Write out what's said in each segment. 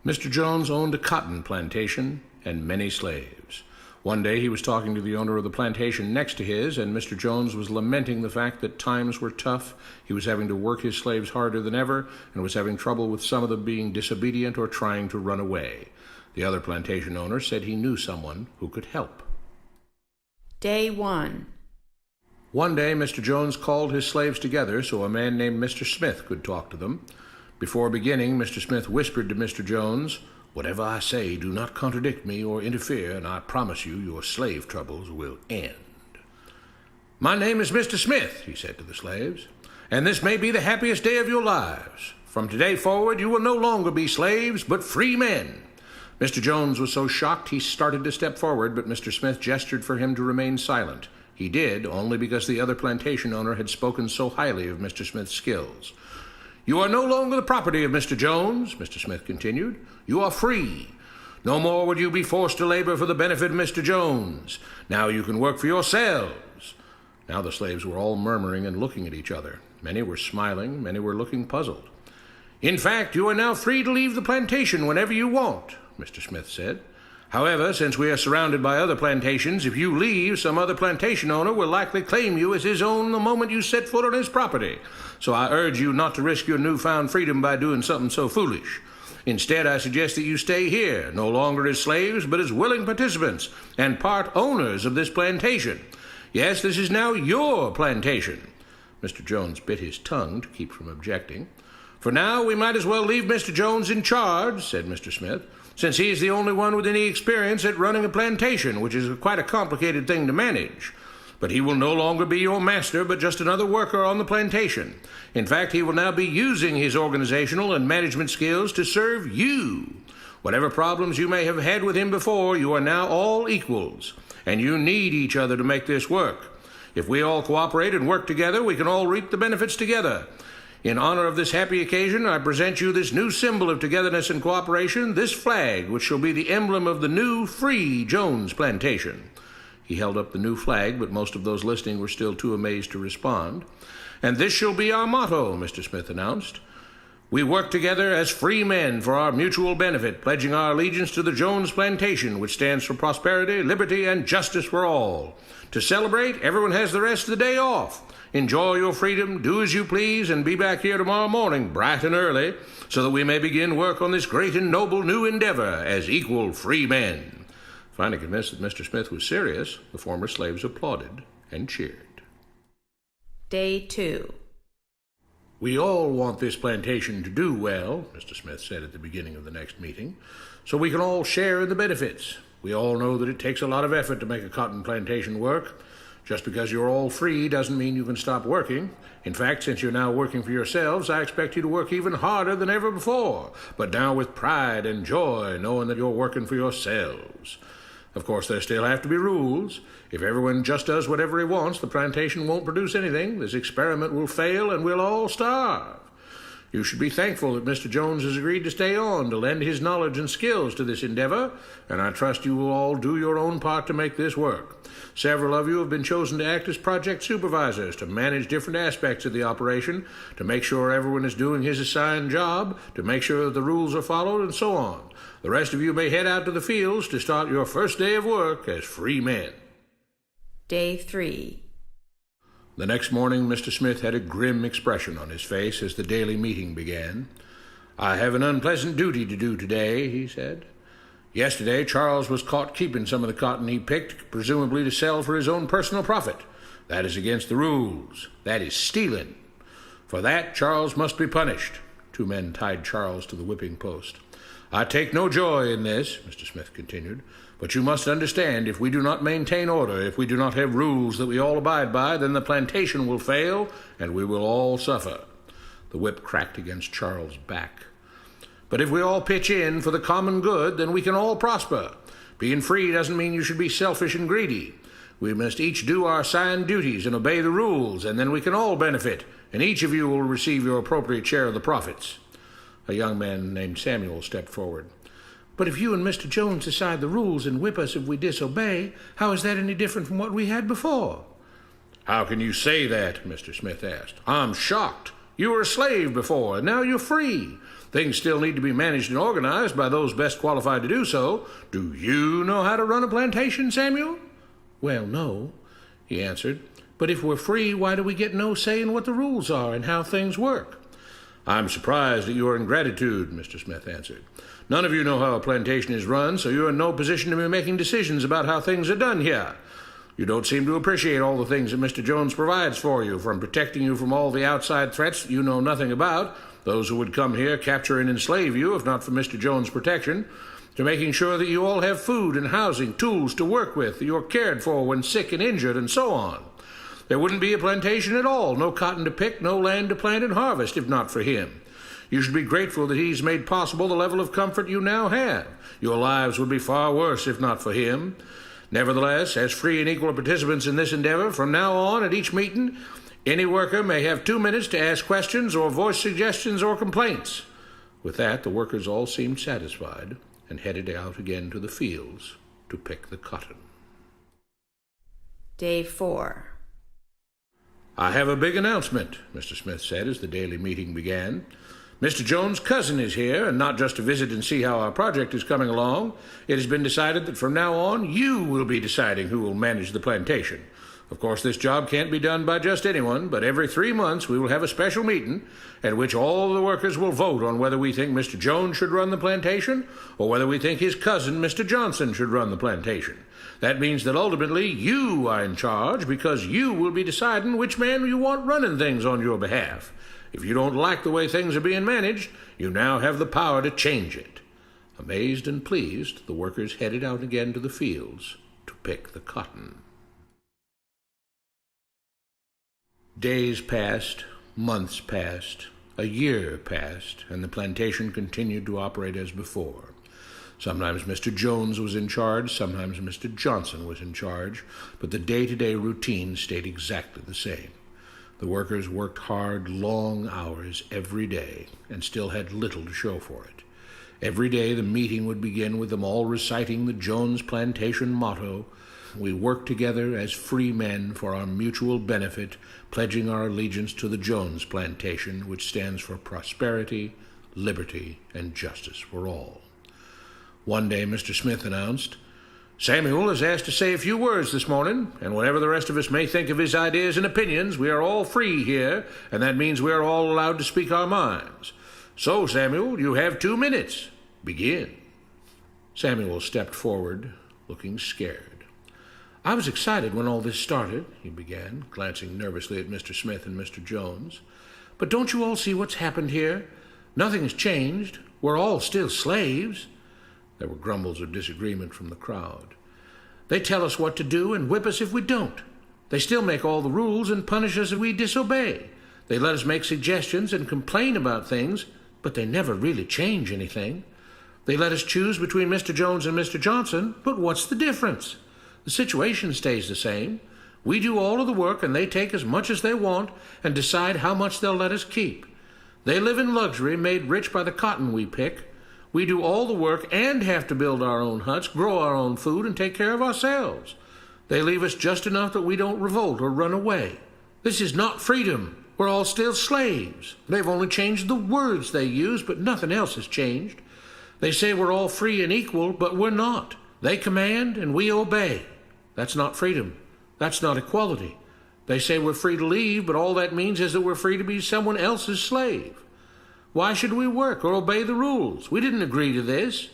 Mr. Jones owned a cotton plantation and many slaves. One day he was talking to the owner of the plantation next to his, and Mr. Jones was lamenting the fact that times were tough. He was having to work his slaves harder than ever, and was having trouble with some of them being disobedient or trying to run away. The other plantation owner said he knew someone who could help. Day 1. One day Mr. Jones called his slaves together so a man named Mr. Smith could talk to them. Before beginning, Mr. Smith whispered to Mr. Jones, "Whatever I say, do not contradict me or interfere, and I promise you your slave troubles will end." "My name is Mr. Smith," he said to the slaves, "and this may be the happiest day of your lives. From today forward, you will no longer be slaves, but free men." Mr. Jones was so shocked he started to step forward, but Mr. Smith gestured for him to remain silent. He did, only because the other plantation owner had spoken so highly of Mr. Smith's skills. "You are no longer the property of Mr. Jones," Mr. Smith continued. "You are free. No more would you be forced to labor for the benefit of Mr. Jones. Now you can work for yourselves." Now the slaves were all murmuring and looking at each other. Many were smiling, many were looking puzzled. "In fact, you are now free to leave the plantation whenever you want," Mr. Smith said. "However, since we are surrounded by other plantations, if you leave, some other plantation owner will likely claim you as his own the moment you set foot on his property. So I urge you not to risk your newfound freedom by doing something so foolish. Instead, I suggest that you stay here, no longer as slaves, but as willing participants and part owners of this plantation. Yes, this is now your plantation." Mr. Jones bit his tongue to keep from objecting. "For now, we might as well leave Mr. Jones in charge," said Mr. Smith, "since he is the only one with any experience at running a plantation, which is quite a complicated thing to manage. But he will no longer be your master, but just another worker on the plantation. In fact, he will now be using his organizational and management skills to serve you. Whatever problems you may have had with him before, you are now all equals, and you need each other to make this work. If we all cooperate and work together, we can all reap the benefits together. In honor of this happy occasion, I present you this new symbol of togetherness and cooperation, this flag, which shall be the emblem of the new, free Jones Plantation." He held up the new flag, but most of those listening were still too amazed to respond. "And this shall be our motto," Mr. Smith announced. "We work together as free men for our mutual benefit, pledging our allegiance to the Jones Plantation, which stands for prosperity, liberty, and justice for all. To celebrate, everyone has the rest of the day off. Enjoy your freedom, do as you please, and be back here tomorrow morning, bright and early, so that we may begin work on this great and noble new endeavor as equal free men." Finally convinced that Mr. Smith was serious, the former slaves applauded and cheered. Day 2. "We all want this plantation to do well," Mr. Smith said at the beginning of the next meeting, "so we can all share in the benefits. We all know that it takes a lot of effort to make a cotton plantation work. Just because you're all free doesn't mean you can stop working. In fact, since you're now working for yourselves, I expect you to work even harder than ever before, but now with pride and joy, knowing that you're working for yourselves. Of course, there still have to be rules. If everyone just does whatever he wants, the plantation won't produce anything. This experiment will fail, and we'll all starve. You should be thankful that Mr. Jones has agreed to stay on to lend his knowledge and skills to this endeavor, and I trust you will all do your own part to make this work. Several of you have been chosen to act as project supervisors to manage different aspects of the operation, to make sure everyone is doing his assigned job, to make sure that the rules are followed, and so on. The rest of you may head out to the fields to start your first day of work as free men." Day 3. The next morning, Mr. Smith had a grim expression on his face as the daily meeting began. "I have an unpleasant duty to do today," he said. "Yesterday, Charles was caught keeping some of the cotton he picked, presumably to sell for his own personal profit. That is against the rules. That is stealing. For that, Charles must be punished." Two men tied Charles to the whipping post. "I take no joy in this," Mr. Smith continued, "but you must understand, if we do not maintain order, if we do not have rules that we all abide by, then the plantation will fail, and we will all suffer." The whip cracked against Charles' back. "But if we all pitch in for the common good, then we can all prosper. Being free doesn't mean you should be selfish and greedy. We must each do our assigned duties and obey the rules, and then we can all benefit, and each of you will receive your appropriate share of the profits." A young man named Samuel stepped forward. "But if you and Mr. Jones decide the rules and whip us if we disobey, how is that any different from what we had before?" "How can you say that?" Mr. Smith asked. "I'm shocked. You were a slave before, and now you're free. Things still need to be managed and organized by those best qualified to do so. Do you know how to run a plantation, Samuel?" "Well, no," he answered. "But if we're free, why do we get no say in what the rules are and how things work?" "I'm surprised at your ingratitude," Mr. Smith answered. "None of you know how a plantation is run, so you're in no position to be making decisions about how things are done here. You don't seem to appreciate all the things that Mr. Jones provides for you, from protecting you from all the outside threats that you know nothing about, those who would come here, capture and enslave you if not for Mr. Jones' protection, to making sure that you all have food and housing, tools to work with, that you're cared for when sick and injured, and so on. There wouldn't be a plantation at all, no cotton to pick, no land to plant and harvest, if not for him. You should be grateful that he's made possible the level of comfort you now have. Your lives would be far worse if not for him. Nevertheless, as free and equal participants in this endeavor, from now on at each meeting, any worker may have 2 minutes to ask questions or voice suggestions or complaints." With that, the workers all seemed satisfied and headed out again to the fields to pick the cotton. Day 4. "I have a big announcement," Mr. Smith said as the daily meeting began. "Mr. Jones' cousin is here, and not just to visit and see how our project is coming along. It has been decided that from now on, you will be deciding who will manage the plantation. Of course, this job can't be done by just anyone, but every 3 months we will have a special meeting at which all the workers will vote on whether we think Mr. Jones should run the plantation or whether we think his cousin, Mr. Johnson, should run the plantation. That means that ultimately you are in charge because you will be deciding which man you want running things on your behalf. If you don't like the way things are being managed, you now have the power to change it." Amazed and pleased, the workers headed out again to the fields to pick the cotton. Days passed, months passed, a year passed, and the plantation continued to operate as before. Sometimes Mr. Jones was in charge, sometimes Mr. Johnson was in charge, but the day-to-day routine stayed exactly the same. The workers worked hard, long hours every day, and still had little to show for it. Every day the meeting would begin with them all reciting the Jones Plantation motto, "We work together as free men for our mutual benefit, pledging our allegiance to the Jones Plantation, which stands for prosperity, liberty, and justice for all." One day Mr. Smith announced, "Samuel is asked to say a few words this morning, and whatever the rest of us may think of his ideas and opinions, we are all free here, and that means we are all allowed to speak our minds. So, Samuel, you have 2 minutes. Begin." Samuel stepped forward, looking scared. "I was excited when all this started," he began, glancing nervously at Mr. Smith and Mr. Jones. "But don't you all see what's happened here? Nothing has changed. We're all still slaves." There were grumbles of disagreement from the crowd. "They tell us what to do and whip us if we don't. They still make all the rules and punish us if we disobey. They let us make suggestions and complain about things, but they never really change anything. They let us choose between Mr. Jones and Mr. Johnson, but what's the difference? The situation stays the same. We do all of the work and they take as much as they want and decide how much they'll let us keep. They live in luxury, made rich by the cotton we pick. We do all the work and have to build our own huts, grow our own food, and take care of ourselves. They leave us just enough that we don't revolt or run away. This is not freedom. We're all still slaves. They've only changed the words they use, but nothing else has changed. They say we're all free and equal, but we're not. They command and we obey. That's not freedom. That's not equality. They say we're free to leave, but all that means is that we're free to be someone else's slave. Why should we work or obey the rules? We didn't agree to this.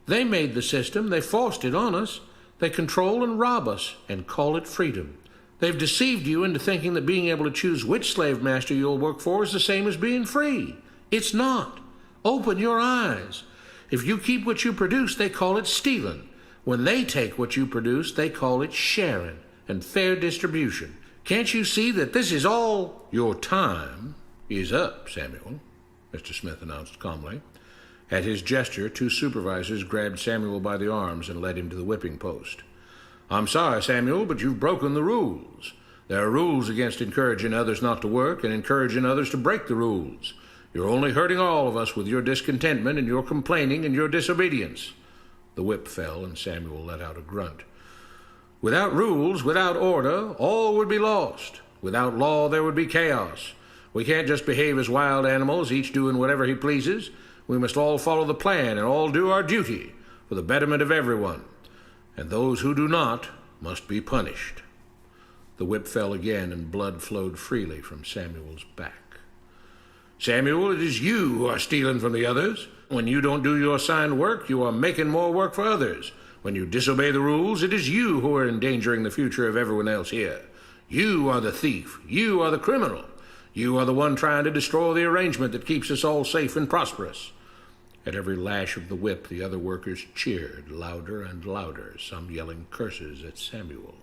They made the system. They forced it on us. They control and rob us and call it freedom. They've deceived you into thinking that being able to choose which slave master you'll work for is the same as being free. It's not. Open your eyes. If you keep what you produce, they call it stealing. When they take what you produce, they call it sharing and fair distribution. Can't you see that this is all? Your time is up, Samuel, Mr. Smith announced calmly. At his gesture, 2 supervisors grabbed Samuel by the arms and led him to the whipping post. "I'm sorry, Samuel, but you've broken the rules. There are rules against encouraging others not to work and encouraging others to break the rules. You're only hurting all of us with your discontentment and your complaining and your disobedience." The whip fell and Samuel let out a grunt. "Without rules, without order, all would be lost. Without law, there would be chaos. We can't just behave as wild animals, each doing whatever he pleases. We must all follow the plan and all do our duty for the betterment of everyone, and those who do not must be punished." The whip fell again, and blood flowed freely from Samuel's back. "Samuel, it is you who are stealing from the others. When you don't do your assigned work, you are making more work for others. When you disobey the rules, it is you who are endangering the future of everyone else here. You are the thief. You are the criminal. You are the one trying to destroy the arrangement that keeps us all safe and prosperous." At every lash of the whip, the other workers cheered louder and louder, some yelling curses at Samuel.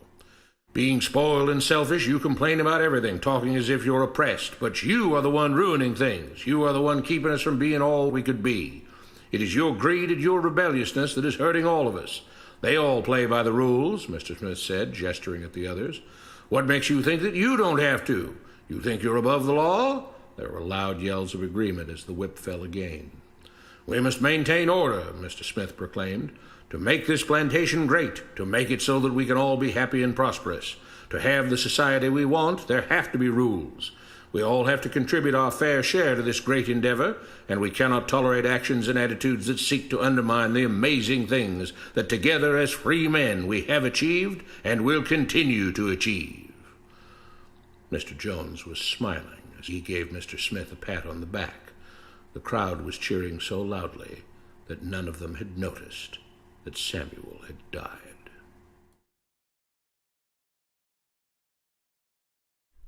"Being spoiled and selfish, you complain about everything, talking as if you're oppressed. But you are the one ruining things. You are the one keeping us from being all we could be. It is your greed and your rebelliousness that is hurting all of us. They all play by the rules," Mr. Smith said, gesturing at the others. "What makes you think that you don't have to? You think you're above the law?" There were loud yells of agreement as the whip fell again. "We must maintain order," Mr. Smith proclaimed, "to make this plantation great, to make it so that we can all be happy and prosperous. To have the society we want, there have to be rules. We all have to contribute our fair share to this great endeavor, and we cannot tolerate actions and attitudes that seek to undermine the amazing things that together as free men we have achieved and will continue to achieve." Mr. Jones was smiling as he gave Mr. Smith a pat on the back. The crowd was cheering so loudly that none of them had noticed that Samuel had died.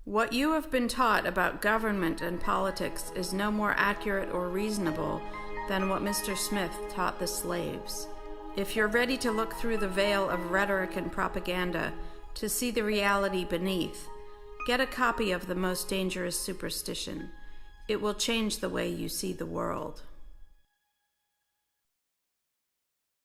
What you have been taught about government and politics is no more accurate or reasonable than what Mr. Smith taught the slaves. If you're ready to look through the veil of rhetoric and propaganda to see the reality beneath, get a copy of The Most Dangerous Superstition. It will change the way you see the world.